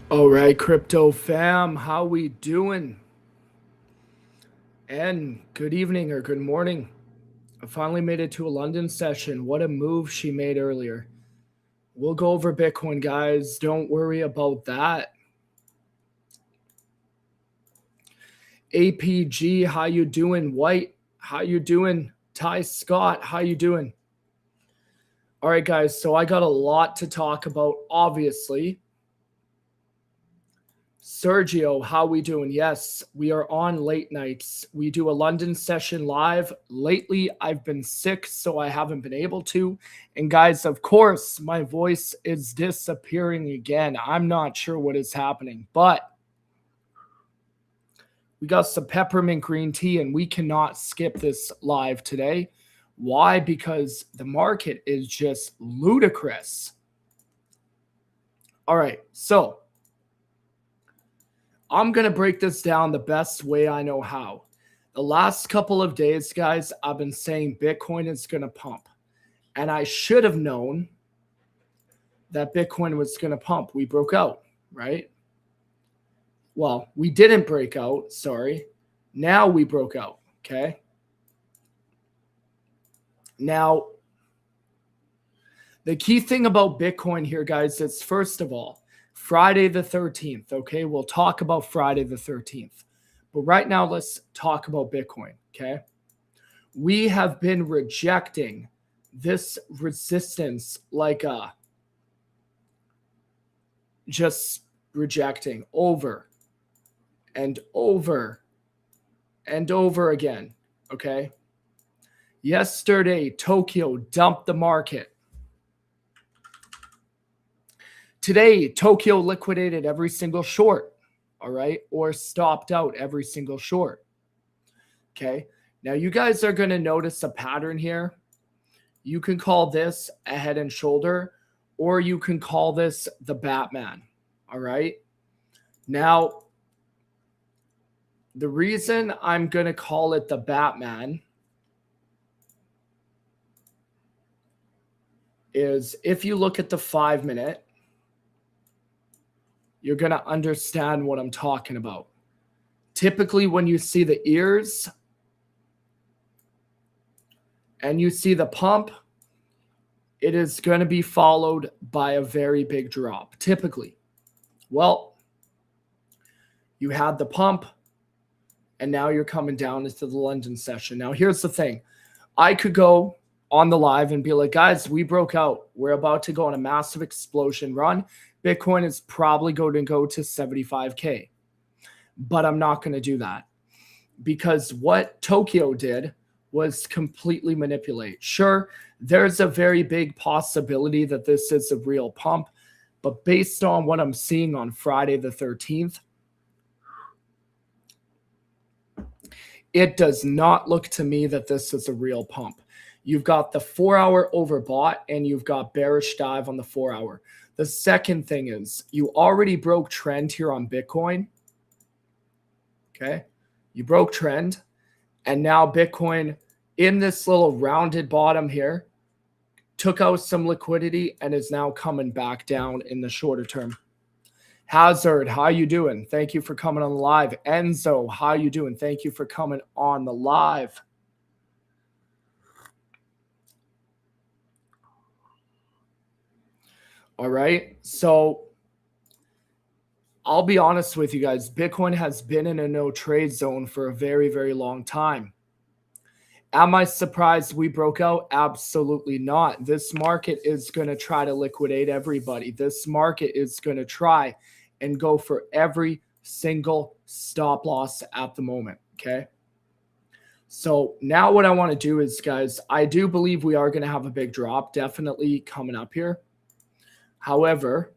All right, crypto fam, how we doing? And good evening or good morning. I finally made it to a London session. What a move she made earlier. We'll go over Bitcoin, guys. Don't worry about that. APG, how you doing? White, how you doing? Ty Scott, how you doing? All right, guys. So I got a lot to talk about, obviously. Sergio, how we doing? Yes, we are on late nights. We do a London session live. Lately, I've been sick, so I haven't been able to. And guys, of course, my voice is disappearing again. I'm not sure what is happening, but we got some peppermint green tea, and we cannot skip this live today. Why? Because the market is just ludicrous. All right, so I'm going to break this down the best way I know how. The last couple of days, guys, I've been saying Bitcoin is going to pump. And I should have known that Bitcoin was going to pump. We broke out, right? Well, we didn't break out, sorry. Now we broke out, okay? Now, the key thing about Bitcoin here, guys, is first of all, Friday the 13th, okay? We'll talk about Friday the 13th. But right now, let's talk about Bitcoin, okay? We have been rejecting this resistance like just rejecting over and over and over again, okay? Yesterday, Tokyo dumped the market. Today, Tokyo liquidated every single short, all right, or stopped out every single short. Okay, now you guys are going to notice a pattern here. You can call this a head and shoulder, or you can call this the Batman, all right? Now, the reason I'm going to call it the Batman is if you look at the 5-minute, you're going to understand what I'm talking about. Typically, when you see the ears and you see the pump, it is going to be followed by a very big drop, typically. Well, you had the pump, and now you're coming down into the London session. Now, here's the thing. I could go on the live and be like, guys, we broke out. We're about to go on a massive explosion run. Bitcoin is probably going to go to 75K. But I'm not going to do that because what Tokyo did was completely manipulate. Sure, there's a very big possibility that this is a real pump, but based on what I'm seeing on Friday the 13th, it does not look to me that this is a real pump. You've got the 4-hour overbought and you've got bearish dive on the 4-hour. The second thing is you already broke trend here on Bitcoin. Okay, you broke trend, and now Bitcoin in this little rounded bottom here took out some liquidity and is now coming back down in the shorter term. Hazard, how you doing? Thank you for coming on the live. Enzo, how you doing? Thank you for coming on the live. All right, so I'll be honest with you guys. Bitcoin has been in a no trade zone for a very, very long time. Am I surprised we broke out? Absolutely not. This market is going to try to liquidate everybody. This market is going to try and go for every single stop loss at the moment, okay? So now what I want to do is, guys, I do believe we are going to have a big drop, definitely coming up here. However,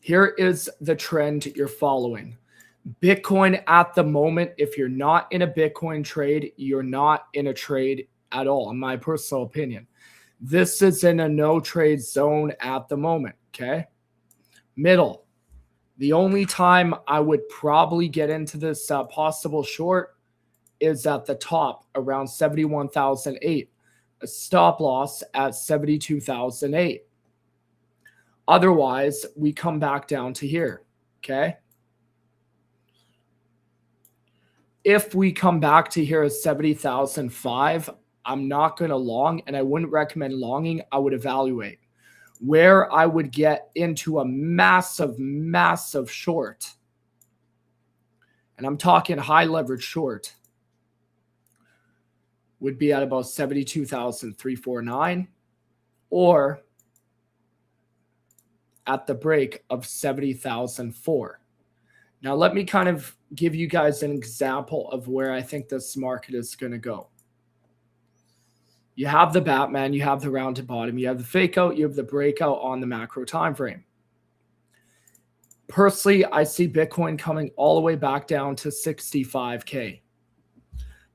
here is the trend you're following. Bitcoin at the moment, if you're not in a Bitcoin trade, you're not in a trade at all, in my personal opinion. This is in a no trade zone at the moment, okay? Middle. The only time I would probably get into this possible short is at the top around 71,008. a stop loss at 72,008. Otherwise, we come back down to here, okay? If we come back to here at 70,005, I'm not going to long, and I wouldn't recommend longing. I would evaluate. Where I would get into a massive, massive short, and I'm talking high leverage short, would be at about 72,349 or at the break of 70,004. Now, let me kind of give you guys an example of where I think this market is going to go. You have the Batman, you have the rounded bottom, you have the fake out, you have the breakout on the macro time frame. Personally, I see Bitcoin coming all the way back down to 65K.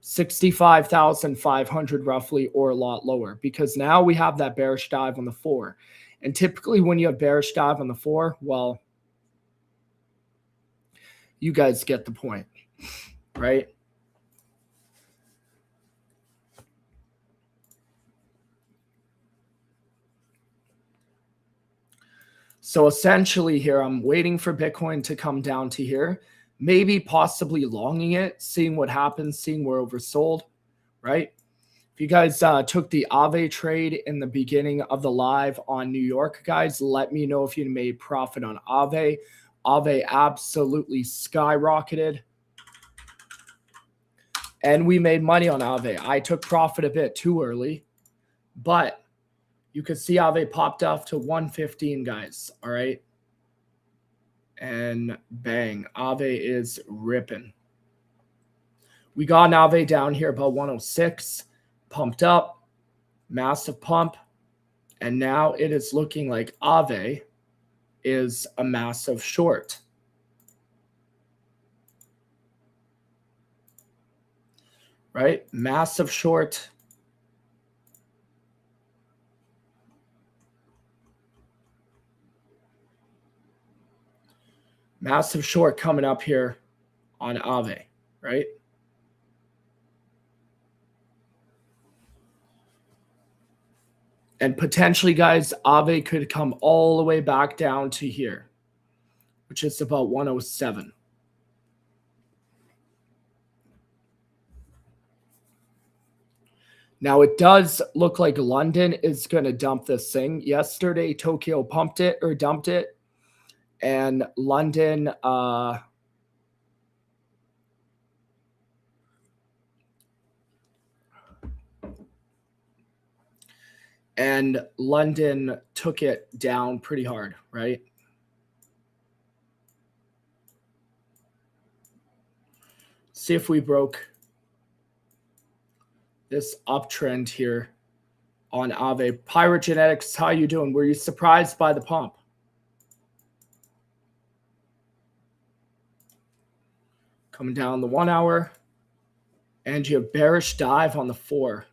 65,500 roughly, or a lot lower, because now we have that bearish dive on the 4. And typically when you have bearish dive on the 4, well, you guys get the point, right? So essentially here, I'm waiting for Bitcoin to come down to here, maybe possibly longing it, seeing what happens, seeing we're oversold, right? If you guys took the Aave trade in the beginning of the live on New York, guys, let me know if you made profit on Aave. Aave absolutely skyrocketed. And we made money on Aave. I took profit a bit too early, but you could see Aave popped off to 115, guys. All right. And bang, Aave is ripping. We got an Aave down here about 106, pumped up, massive pump. And now it is looking like Aave is a massive short. Right? Massive short. Massive short coming up here on Aave, right? And potentially, guys, Aave could come all the way back down to here, which is about 107. Now, it does look like London is going to dump this thing. Yesterday, Tokyo pumped it or dumped it. And London took it down pretty hard, right? See if we broke this uptrend here on Aave. Pirate Genetics, how you doing? Were you surprised by the pump? Coming down the 1 hour, and you have bearish dive on the 4.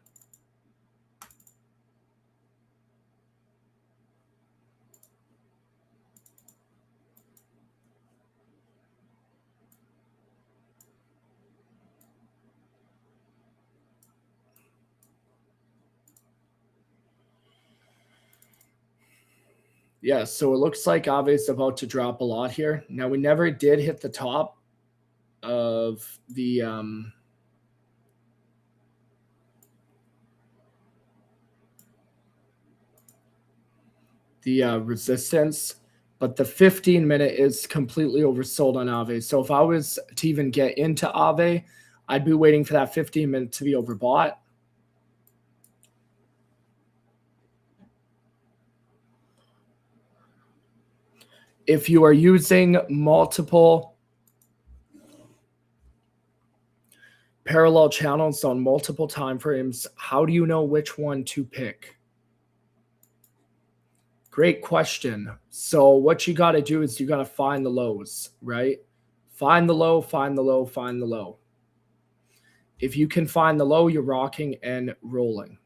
Yeah, so it looks like Aave is about to drop a lot here. Now, we never did hit the top of the resistance, but the 15-minute is completely oversold on Aave. So if I was to even get into Aave, I'd be waiting for that 15-minute to be overbought. If you are using multiple parallel channels on multiple time frames, how do you know which one to pick? Great question. So what you got to do is you got to find the lows, right? Find the low, find the low, find the low. If you can find the low, you're rocking and rolling.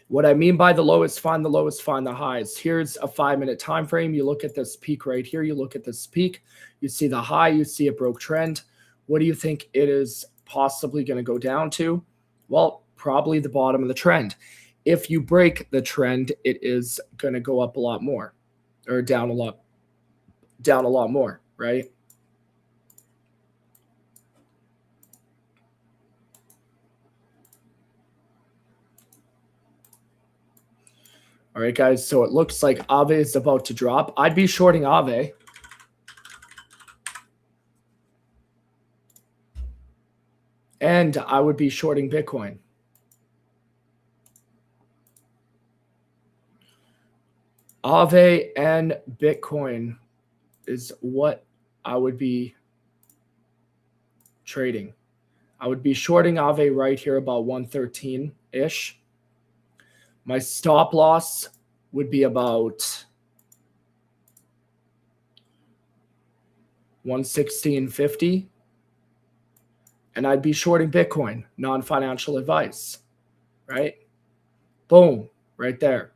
What I mean by the low is find the lowest, find the highs. Here's a 5-minute time frame. You look at this peak right here. You look at this peak. You see the high. You see it broke trend. What do you think it is possibly going to go down to? Well, probably the bottom of the trend. If you break the trend, it is going to go up a lot more, or down a lot more, right? All right, guys. So it looks like Aave is about to drop. I'd be shorting Aave. And I would be shorting Bitcoin. Aave and Bitcoin is what I would be trading. I would be shorting Aave right here about 113-ish. My stop loss would be about 116.50. And I'd be shorting Bitcoin, non-financial advice, right? Boom, right there.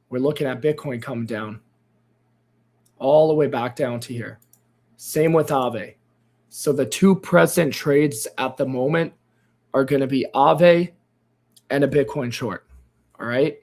We're looking at Bitcoin coming down all the way back down to here. Same with Aave. So the two present trades at the moment are going to be Aave and a Bitcoin short. All right.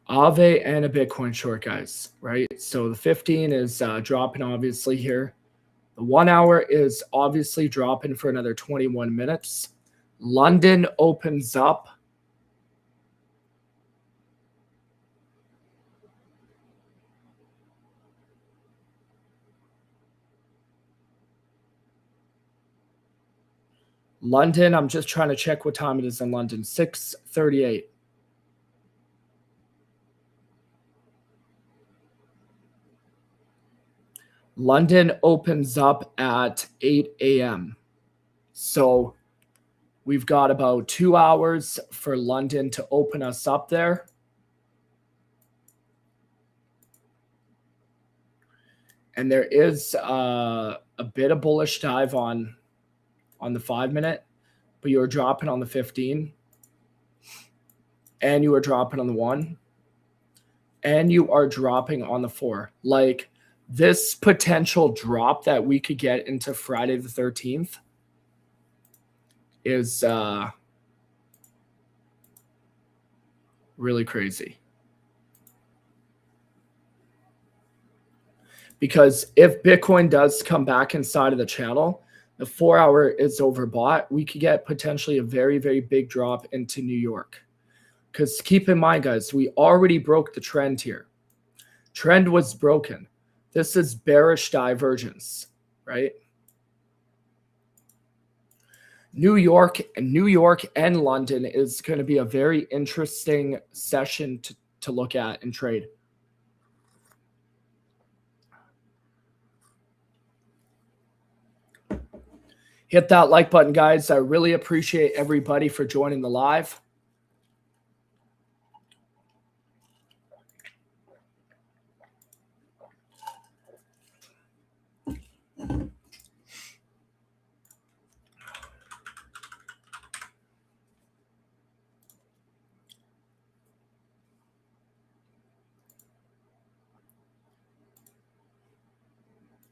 Aave and a Bitcoin short, guys, right? So the 15 is dropping obviously here. The 1 hour is obviously dropping for another 21 minutes. London opens up. London, I'm just trying to check what time it is in London. 6:38. London opens up at 8 a.m. So we've got about 2 hours for London to open us up there. And there is a bit of bullish dive on the 5-minute, but you are dropping on the 15, and you are dropping on the 1, and you are dropping on the 4. Like this potential drop that we could get into Friday the 13th is really crazy. Because if Bitcoin does come back inside of the channel, the 4 hour is overbought. We could get potentially a very, very big drop into New York. Because keep in mind, guys, we already broke the trend here. Trend was broken. This is bearish divergence, right? New York and London is going to be a very interesting session to look at and trade. Hit that like button, guys. I really appreciate everybody for joining the live.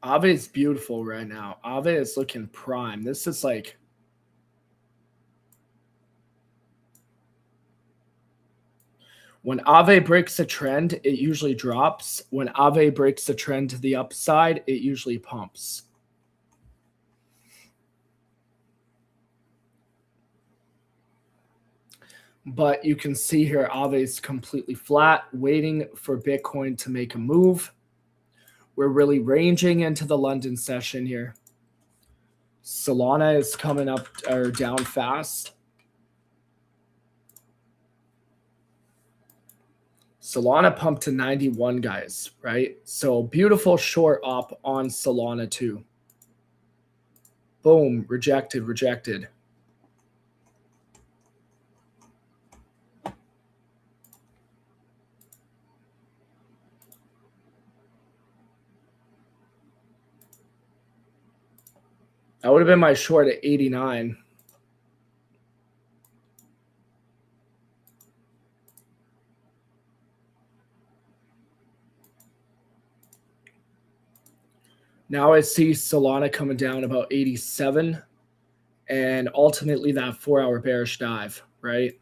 Aave is beautiful right now. Aave is looking prime. This is like when Aave breaks a trend, it usually drops. When Aave breaks the trend to the upside, it usually pumps. But you can see here, Aave is completely flat, waiting for Bitcoin to make a move. We're really ranging into the London session here. Solana is coming up or down fast. Solana pumped to 91, guys, right? So beautiful short up on Solana too. Boom, rejected. That would have been my short at 89. Now I see Solana coming down about 87 and ultimately that 4-hour bearish dive, right?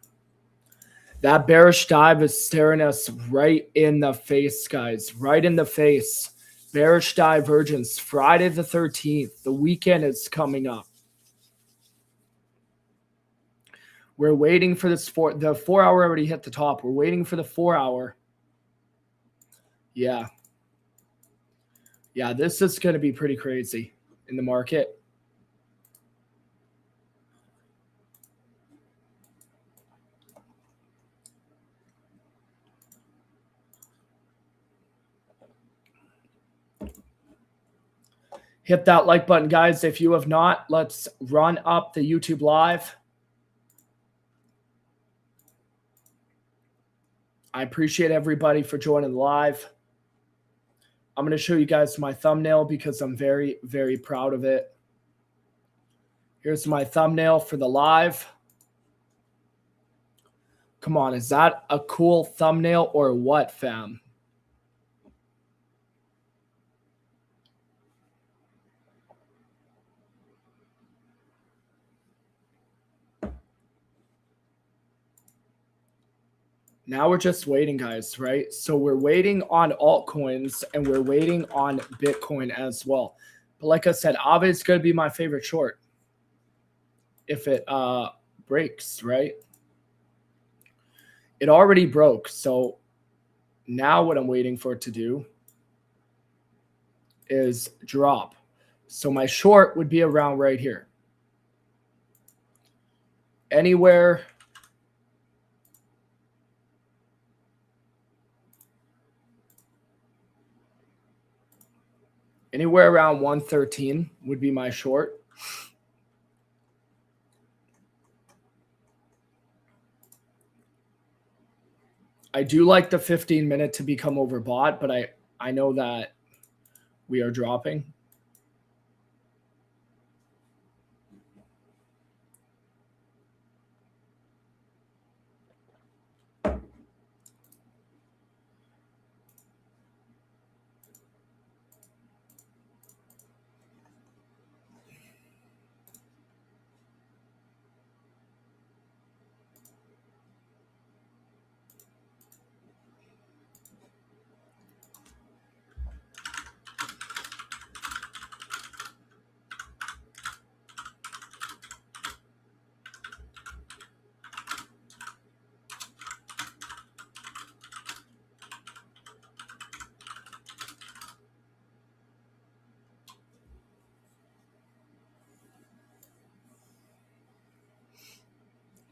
That bearish dive is staring us right in the face, guys, right in the face. Bearish divergence, Friday the 13th. The weekend is coming up. We're waiting for this the 4-hour already hit the top. We're waiting for the 4-hour. Yeah. Yeah, this is going to be pretty crazy in the market. Hit that like button, guys. If you have not, let's run up the YouTube live. I appreciate everybody for joining live. I'm going to show you guys my thumbnail because I'm very, very proud of it. Here's my thumbnail for the live. Come on, is that a cool thumbnail or what, fam? Now we're just waiting, guys, right? So we're waiting on altcoins and we're waiting on Bitcoin as well. But like I said, Aave is going to be my favorite short if it breaks, right? It already broke. So now what I'm waiting for it to do is drop. So my short would be around right here. Anywhere around 113 would be my short. I do like the 15-minute to become overbought, but I know that we are dropping.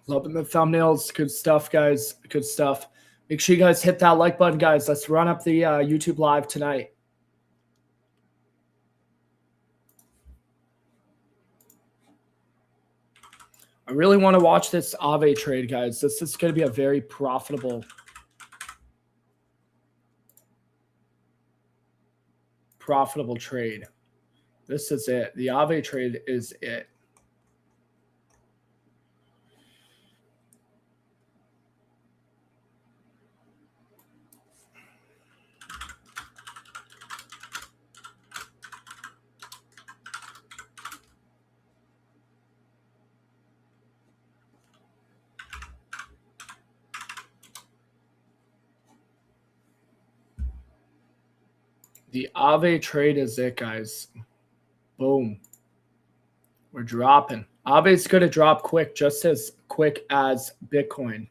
Loving the thumbnails. Good stuff, guys. Good stuff. Make sure you guys hit that like button, guys. Let's run up the YouTube live tonight. I really want to watch this Aave trade, guys. This is going to be a very profitable trade. This is it. The Aave trade is it. The Aave trade is it, guys. Boom. We're dropping. Aave's going to drop quick, just as quick as Bitcoin.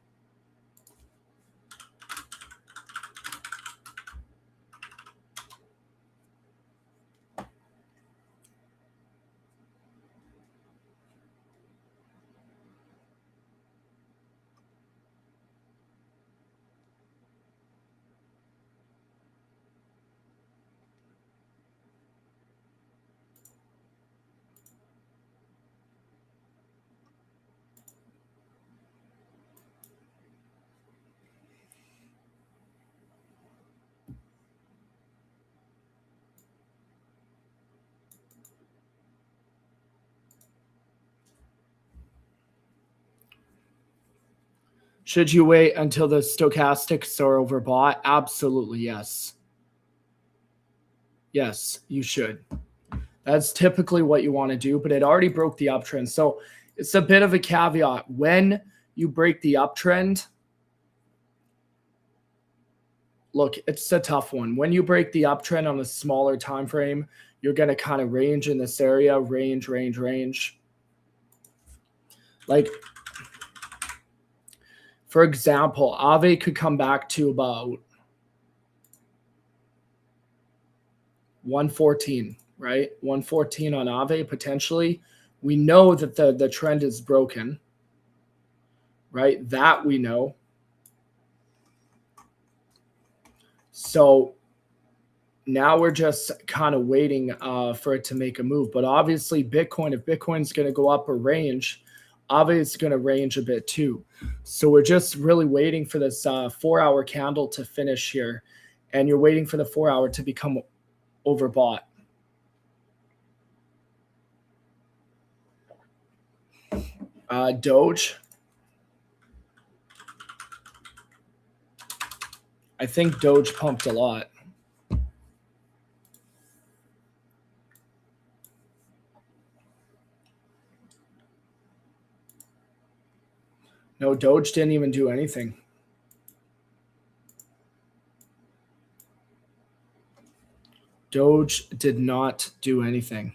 Should you wait until the stochastics are overbought? Absolutely, yes. Yes, you should. That's typically what you want to do, but it already broke the uptrend. So it's a bit of a caveat. When you break the uptrend, look, it's a tough one. When you break the uptrend on a smaller time frame, you're going to kind of range in this area, range. Like, for example, Aave could come back to about 114, right? 114 on Aave potentially. We know that the trend is broken, right? That we know. So now we're just kind of waiting for it to make a move. But obviously Bitcoin, if Bitcoin's going to go up a range, Aave is going to range a bit too. So we're just really waiting for this 4-hour candle to finish here. And you're waiting for the 4-hour to become overbought. Doge. I think Doge pumped a lot. No, Doge didn't even do anything. Doge did not do anything.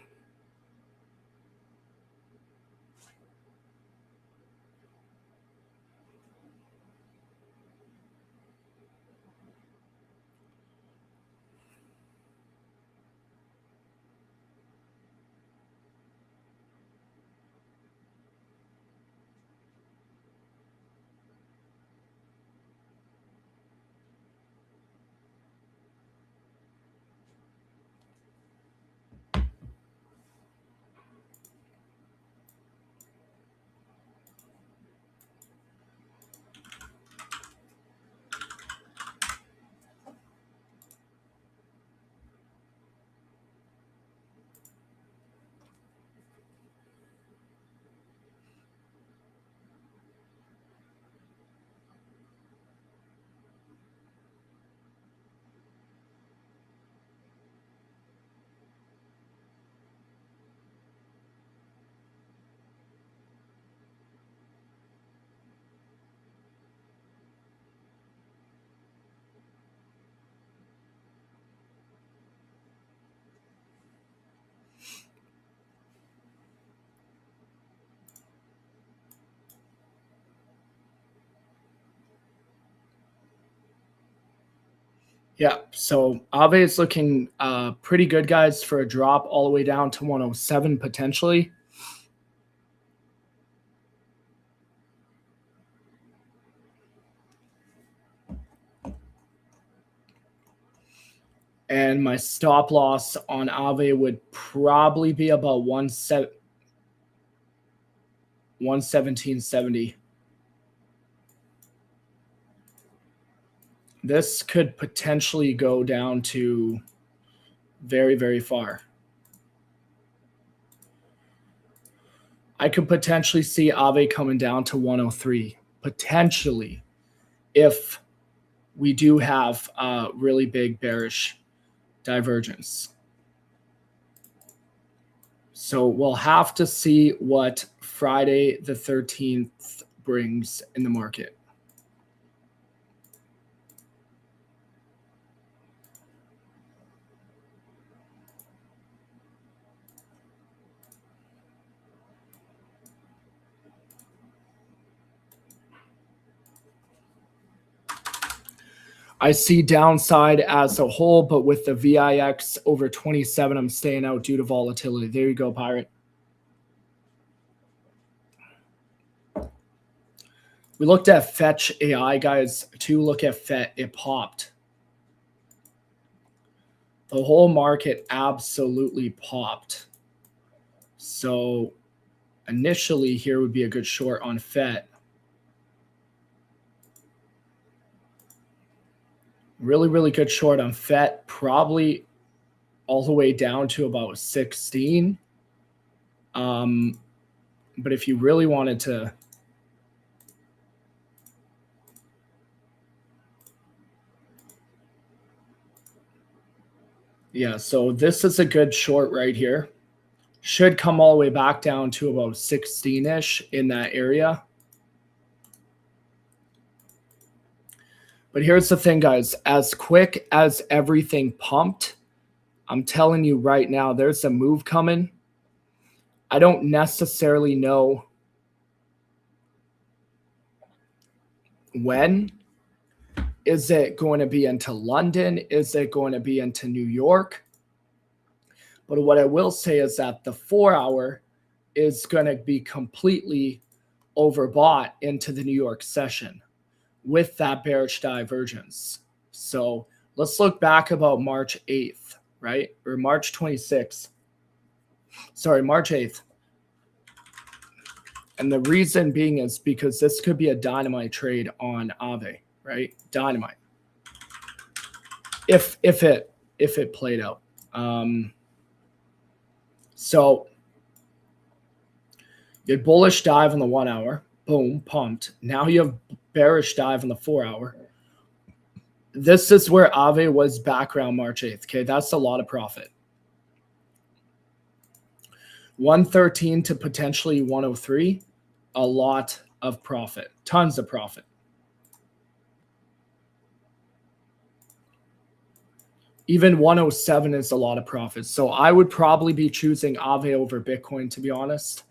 Yeah, so Aave is looking pretty good, guys, for a drop all the way down to 107 potentially. And my stop loss on Aave would probably be about 117.70. This could potentially go down to very, very far. I could potentially see Aave coming down to 103, potentially, if we do have a really big bearish divergence. So we'll have to see what Friday the 13th brings in the market. I see downside as a whole, but with the VIX over 27, I'm staying out due to volatility. There you go, Pirate. We looked at Fetch AI, guys. To look at FET, it popped. The whole market absolutely popped. So initially here would be a good short on FET. Really, really good short on FET, probably all the way down to about 16. But if you really wanted to Yeah, so this is a good short right here. Should come all the way back down to about 16-ish in that area. But here's the thing, guys. As quick as everything pumped, I'm telling you right now, there's a move coming. I don't necessarily know when. Is it going to be into London? Is it going to be into New York? But what I will say is that the 4-hour is going to be completely overbought into the New York session with that bearish divergence. So let's look back about March 8th, right? Or March 26th. Sorry, March 8th. And the reason being is because this could be a dynamite trade on Aave, right? Dynamite. If it played out. So you had bullish dive on the 1-hour, boom, pumped. Now you have bearish dive on the 4-hour. This is where Aave was back around March 8th. Okay, that's a lot of profit. 113 to potentially 103, a lot of profit, tons of profit. Even 107 is a lot of profit. So I would probably be choosing Aave over Bitcoin, to be honest.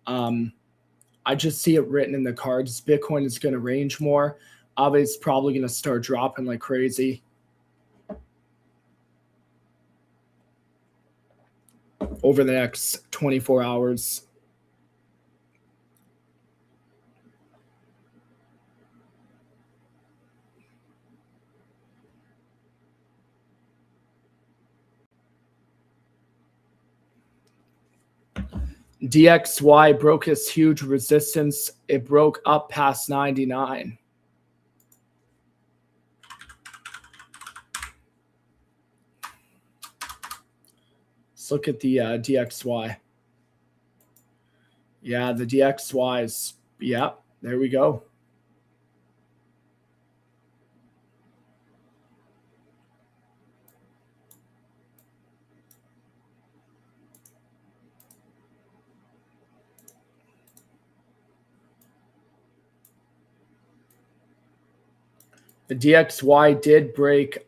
I just see it written in the cards. Bitcoin is going to range more. Aave is probably going to start dropping like crazy over the next 24 hours. DXY broke its huge resistance. It broke up past 99. Let's look at the DXY. Yeah, the DXY is, yeah, there we go. The DXY did break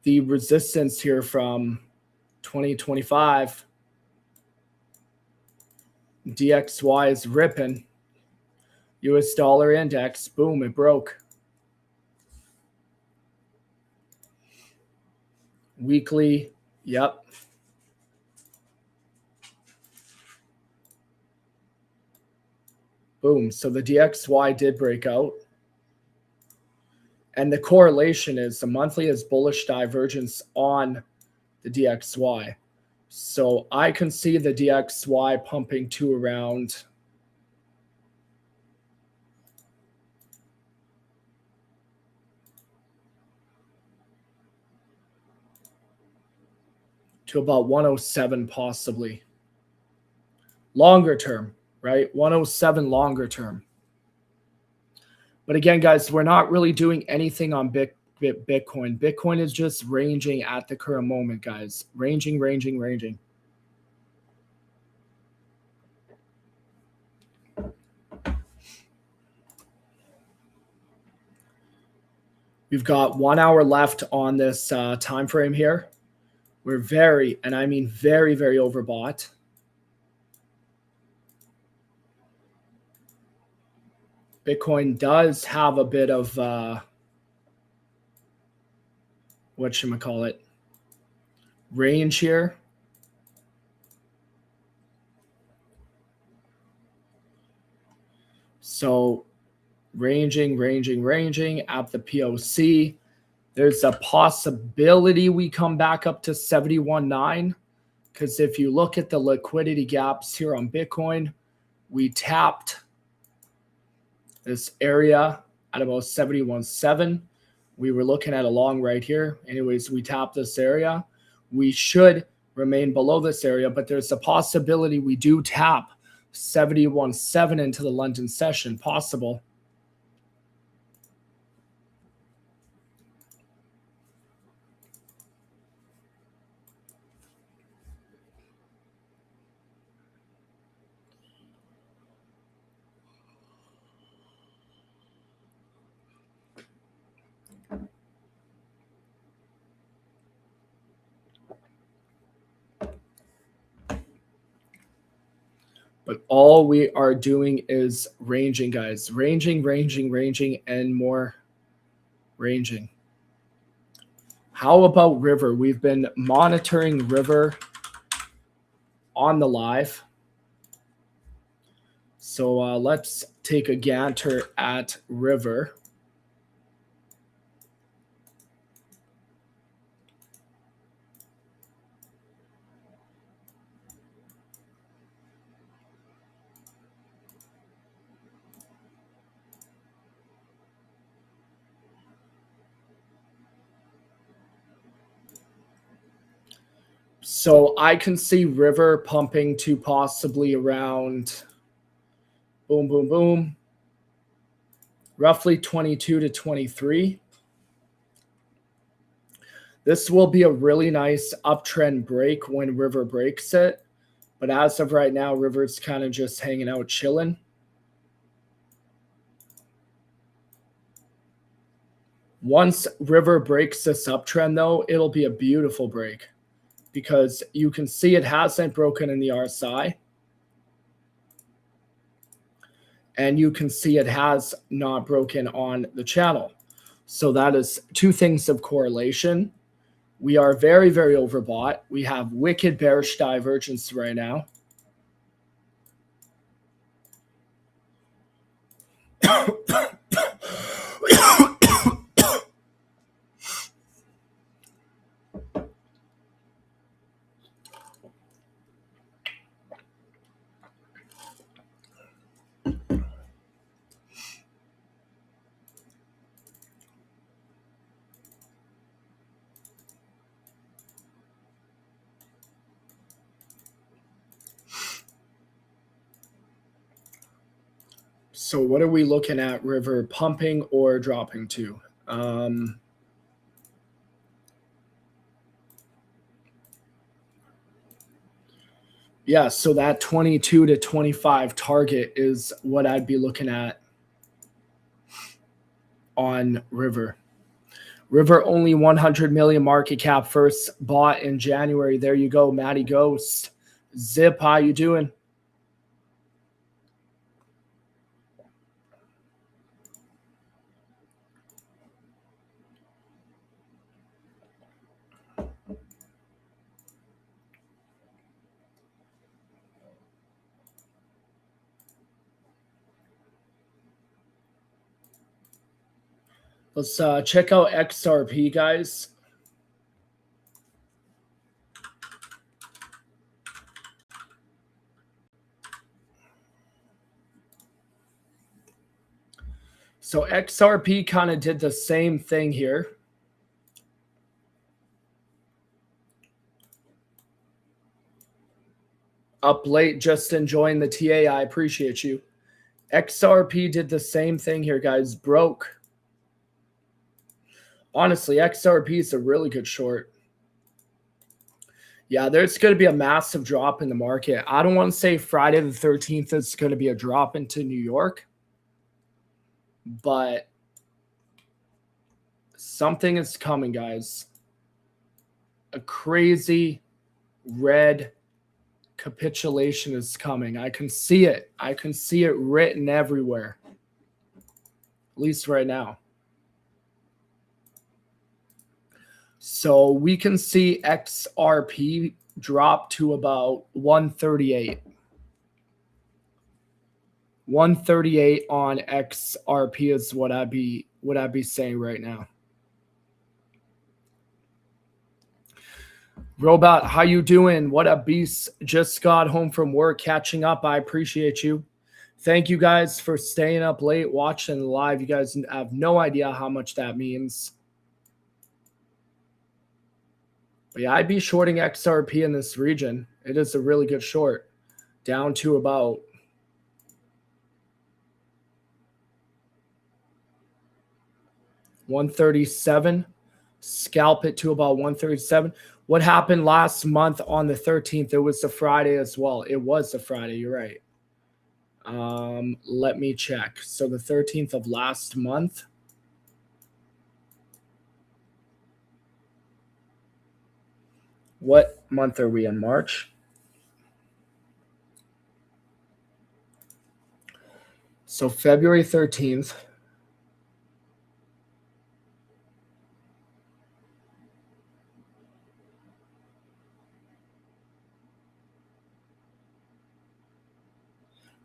the resistance here from 2025. DXY is ripping. US dollar index, boom, it broke. Weekly, yep. Boom, so the DXY did break out. And the correlation is the monthly is bullish divergence on the DXY. So I can see the DXY pumping to around to about 107 possibly. Longer term, right? 107 longer term. But again, guys, we're not really doing anything on Bitcoin. Bitcoin is just ranging at the current moment, guys. Ranging. We've got 1 hour left on this time frame here. We're very, and I mean very, very overbought. Bitcoin does have a bit of whatchamacallit, range here. So ranging at the POC. There's a possibility we come back up to 71.9 because if you look at the liquidity gaps here on Bitcoin, we tapped this area at about 71.7. We were looking at a long right here. Anyways, we tapped this area. We should remain below this area, but there's a possibility we do tap 71.7 into the London session, possible. But all we are doing is ranging, guys. Ranging, and more ranging. How about River? We've been monitoring River on the live. So let's take a gander at River. So I can see River pumping to possibly around, boom, boom, boom, roughly 22 to 23. This will be a really nice uptrend break when River breaks it. But as of right now, River's kind of just hanging out, chilling. Once River breaks this uptrend, though, it'll be a beautiful break because you can see it hasn't broken in the RSI. And you can see it has not broken on the channel. So that is two things of correlation. We are very, very overbought. We have wicked bearish divergence right now. So what are we looking at, River, pumping or dropping to? Yeah, so that 22 to 25 target is what I'd be looking at on River. River only 100 million market cap, first bought in January. There you go, Matty Ghost. Zip, how you doing? Let's check out XRP, guys. So XRP kind of did the same thing here. Up late, just enjoying the TA. I appreciate you. XRP did the same thing here, guys. Broke. Honestly, XRP is a really good short. Yeah, there's going to be a massive drop in the market. I don't want to say Friday the 13th is going to be a drop into New York, but something is coming, guys. A crazy red capitulation is coming. I can see it. I can see it written everywhere, at least right now. So we can see XRP drop to about 138. 138 on XRP is what I'd be saying right now. Robot, how you doing? What a beast. Just got home from work, catching up. I appreciate you. Thank you guys for staying up late, watching the live. You guys have no idea how much that means. But yeah, I'd be shorting XRP in this region. It is a really good short. Down to about $137. Scalp it to about 137. What happened last month on the 13th? It was a Friday as well. It was a Friday. You're right. Let me check. So the 13th of last month. What month are we in? March? So February 13th.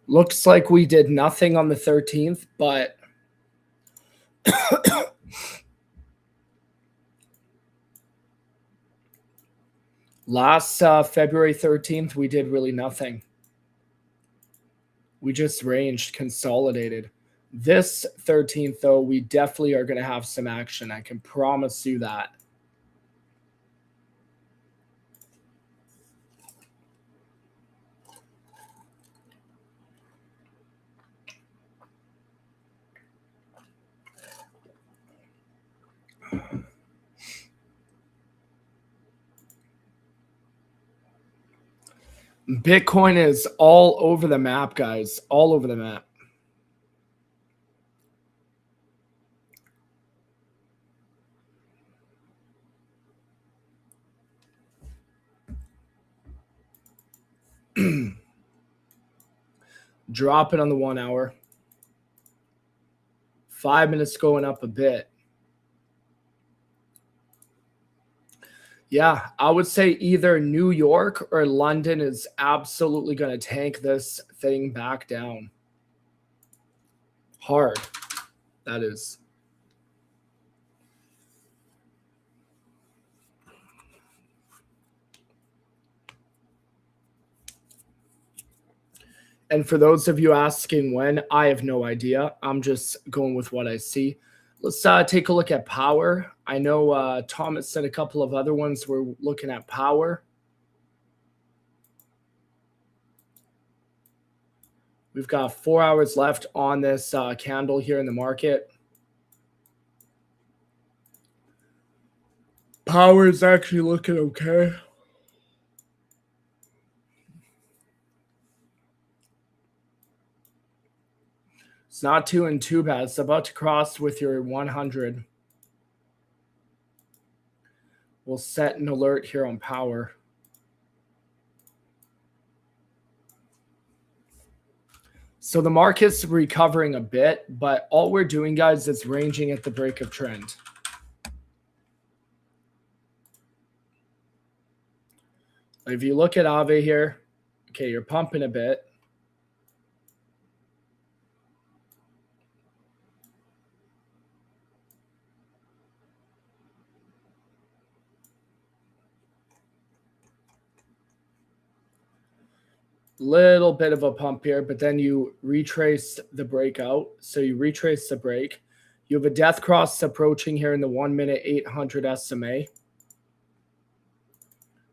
Looks like we did nothing on the 13th, but last February 13th, we did really nothing. We just ranged, consolidated. This 13th, though, we definitely are going to have some action. I can promise you that. Bitcoin is all over the map, guys. All over the map. Drop it on the 1 hour. 5 minutes going up a bit. Yeah, I would say either New York or London is absolutely going to tank this thing back down. Hard, that is. And for those of you asking when, I have no idea. I'm just going with what I see. Let's take a look at power. I know Thomas said a couple of other ones. We're looking at power. We've got 4 hours left on this candle here in the market. Power is actually looking okay. It's not too bad. It's about to cross with your 100. We'll set an alert here on power. So the market's recovering a bit, but all we're doing, guys, is ranging at the break of trend. If you look at Aave here, okay, you're pumping a bit. Little bit of a pump here, but then you retrace the breakout. So you retrace the break. You have a death cross approaching here in the 1 minute 800 SMA.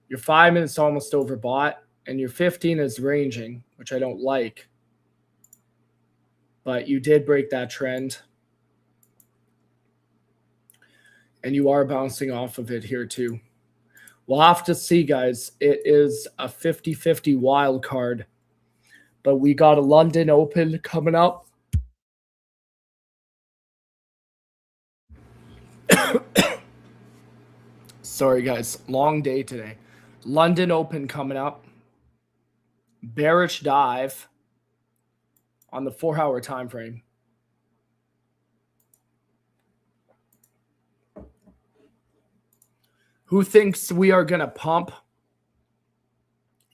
Your 5 minutes almost overbought, and your 15 is ranging, which I don't like. But you did break that trend. And you are bouncing off of it here too. We'll have to see, guys. It is a 50-50 wild card. But we got a London Open coming up. Sorry, guys. Long day today. London Open coming up. Bearish dive on the 4 hour time frame. Who thinks we are going to pump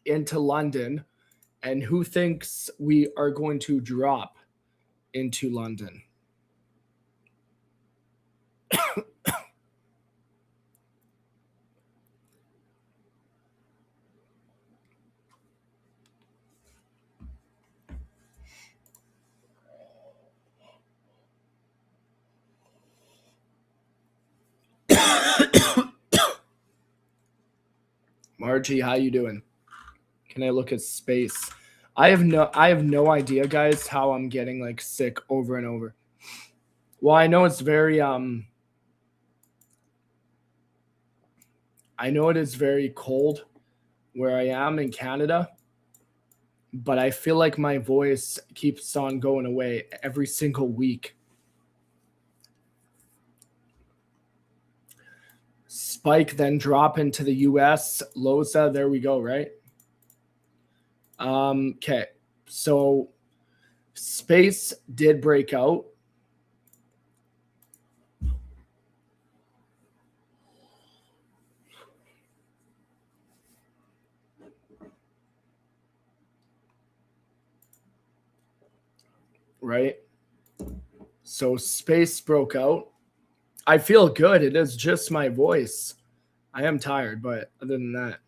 into London, and who thinks we are going to drop into London? Margie, how you doing? Can I look at space? I have no idea, guys, how I'm getting like sick over and over. Well, I know it's very I know it is very cold where I am in Canada, but I feel like my voice keeps on going away every single week. Spike, then drop into the US. Loza, there we go, right? Okay, so Space did break out. Right? So space broke out. I feel good. It is just my voice. I am tired, but other than that,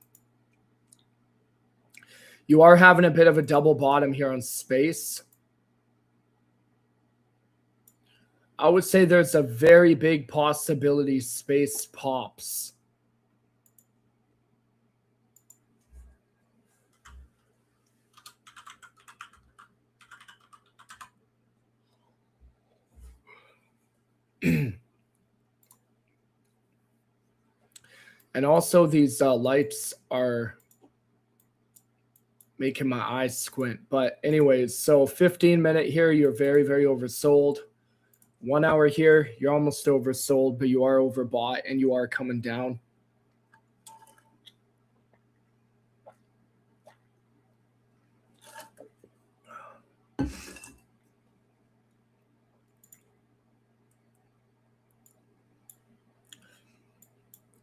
you are having a bit of a double bottom here on space. I would say there's a very big possibility space pops. And also these lights are making my eyes squint. But anyways, so 15-minute here, you're very, very oversold. 1 hour here, you're almost oversold, but you are overbought and you are coming down.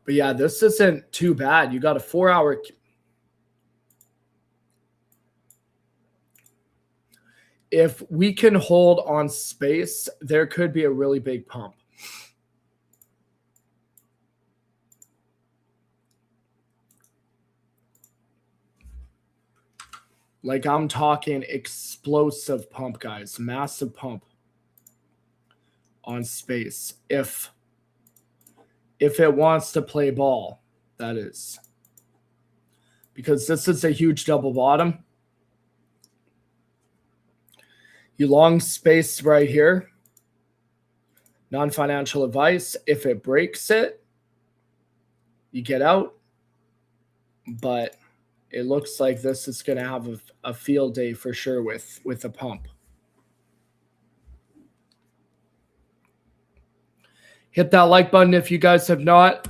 But yeah, this isn't too bad. You got a 4 hour. If we can hold on space, there could be a really big pump. Like I'm talking explosive pump, guys. Massive pump on space. If it wants to play ball, that is. Because this is a huge double bottom. You long space right here. Non-financial advice. If it breaks it, you get out. But it looks like this is going to have a field day for sure with a pump. Hit that like button if you guys have not.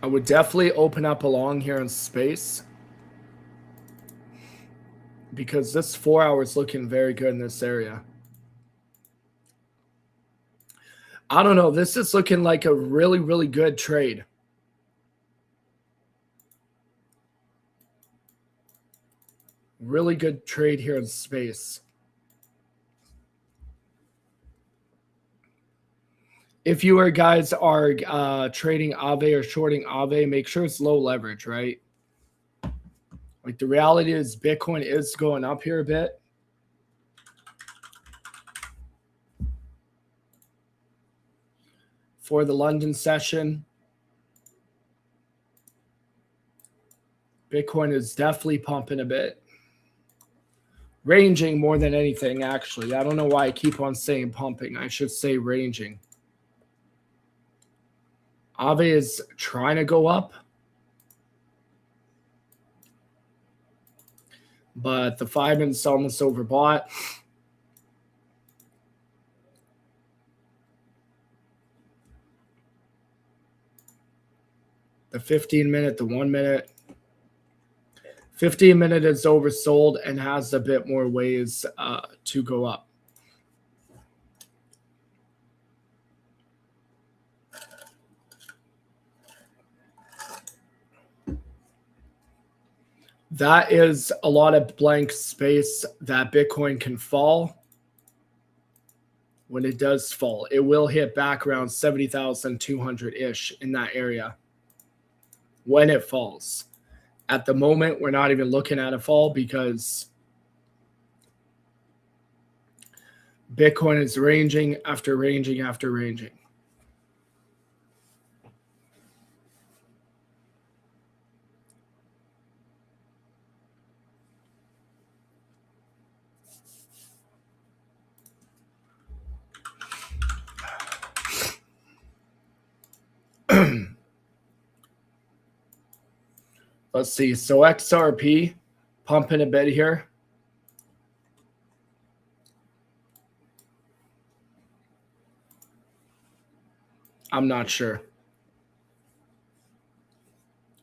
I would definitely open up along here in space because this 4 hours looking very good in this area. I don't know. This is looking like a really, really good trade. Really good trade here in space. If you guys are trading Aave or shorting Aave, make sure it's low leverage, right? Like the reality is Bitcoin is going up here a bit. For the London session, Bitcoin is definitely pumping a bit. Ranging more than anything, actually. I don't know why I keep on saying pumping. I should say ranging. Aave is trying to go up. But the 5 minutes almost overbought. The 15-minute, the 1 minute. 15-minute is oversold and has a bit more ways to go up. That is a lot of blank space that Bitcoin can fall. When it does fall, it will hit back around 70,200-ish in that area when it falls. At the moment, we're not even looking at a fall because Bitcoin is ranging after ranging after ranging. Let's see. So XRP pumping a bit here. I'm not sure.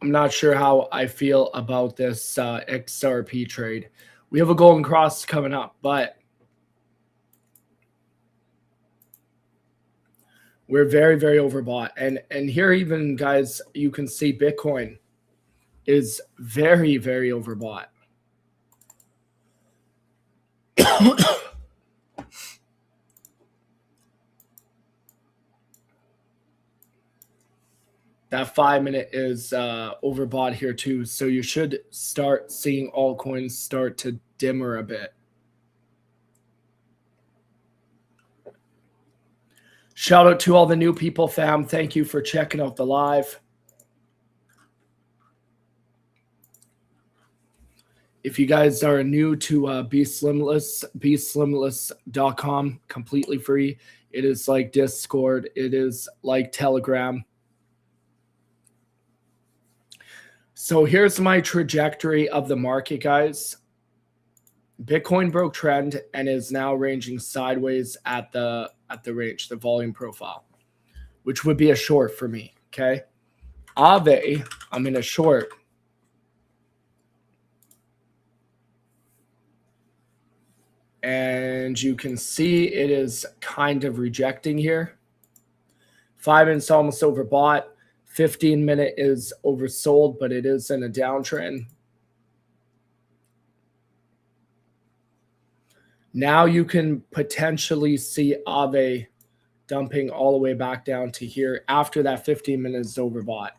I'm not sure how I feel about this XRP trade. We have a golden cross coming up, but we're very, very overbought. And here even, guys, you can see Bitcoin is very, very overbought. That 5 minute is overbought here too. So you should start seeing altcoins start to dimmer a bit. Shout out to all the new people, fam. Thank you for checking out the live. If you guys are new to Be Slimless, BeSlimless.com, completely free. It is like Discord. It is like Telegram. So here's my trajectory of the market, guys. Bitcoin broke trend and is now ranging sideways at the range, the volume profile, which would be a short for me. Okay, Aave, I'm in a short. And you can see it is kind of rejecting here. 5 minutes almost overbought. 15-minute is oversold, but it is in a downtrend. Now you can potentially see Aave dumping all the way back down to here after that 15 minutes is overbought.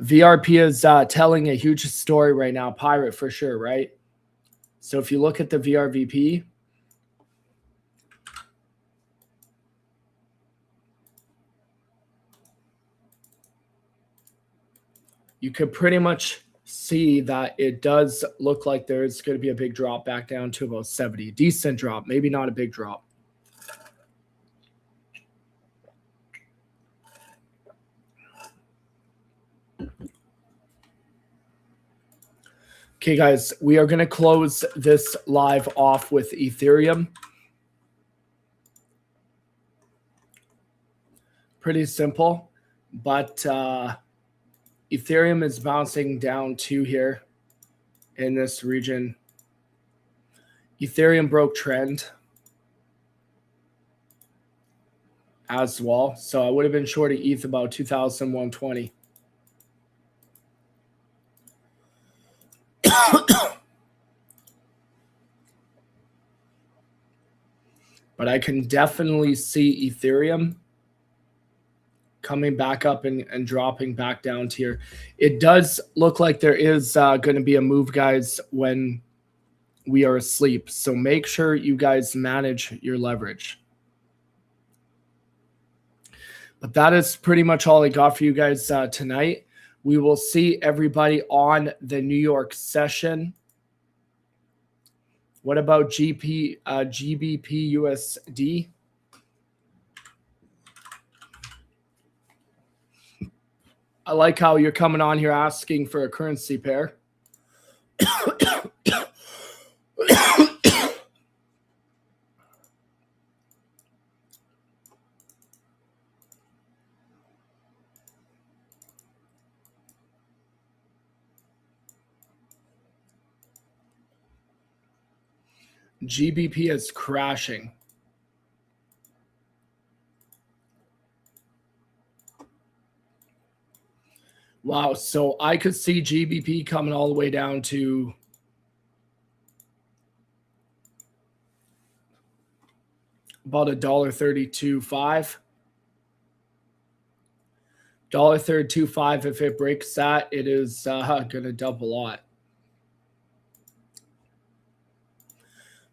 VRP is telling a huge story right now. Pirate for sure, right? So if you look at the VRVP, you could pretty much see that it does look like there's going to be a big drop back down to about 70. Decent drop, maybe not a big drop. Okay, guys, we are going to close this live off with Ethereum. Pretty simple, but Ethereum is bouncing down to here in this region. Ethereum broke trend as well. So I would have been short of ETH about 2,120. But I can definitely see Ethereum coming back up and dropping back down to here. It does look like there is going to be a move, guys, when we are asleep. So make sure you guys manage your leverage. But that is pretty much all I got for you guys tonight. We will see everybody on the New York session. What about GBP USD? I like how you're coming on here asking for a currency pair. GBP is crashing. Wow, so I could see GBP coming all the way down to about $1.32.5. $1.32.5. If it breaks that, it is going to dump a lot.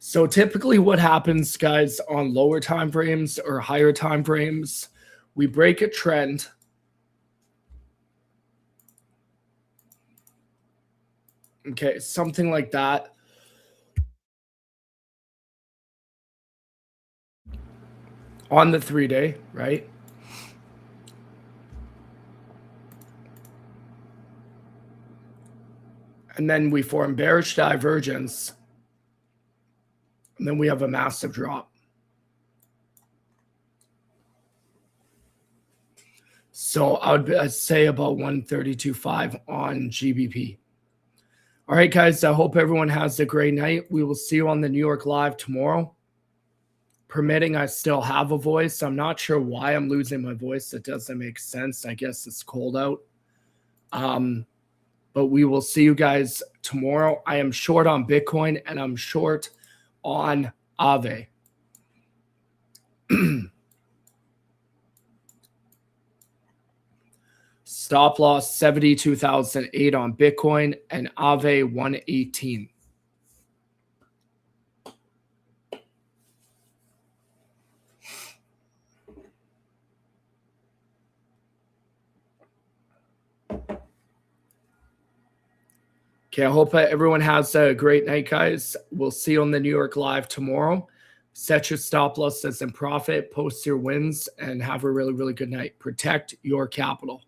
So typically what happens, guys, on lower time frames or higher time frames, we break a trend. Okay, something like that. on the 3-day, right? And then we form bearish divergence. And then we have a massive drop. So I'd say about 132.5 on GBP. All right, guys, I hope everyone has a great night. We will see you on the New York Live tomorrow. Permitting, I still have a voice. I'm not sure why I'm losing my voice. It doesn't make sense. I guess it's cold out. But we will see you guys tomorrow. I am short on Bitcoin and I'm short on Aave. Stop loss 72,008 on Bitcoin and Aave 118. Okay, I hope everyone has a great night, guys. We'll see you on the New York Live tomorrow. Set your stop losses and profit, post your wins, and have a really, really good night. Protect your capital.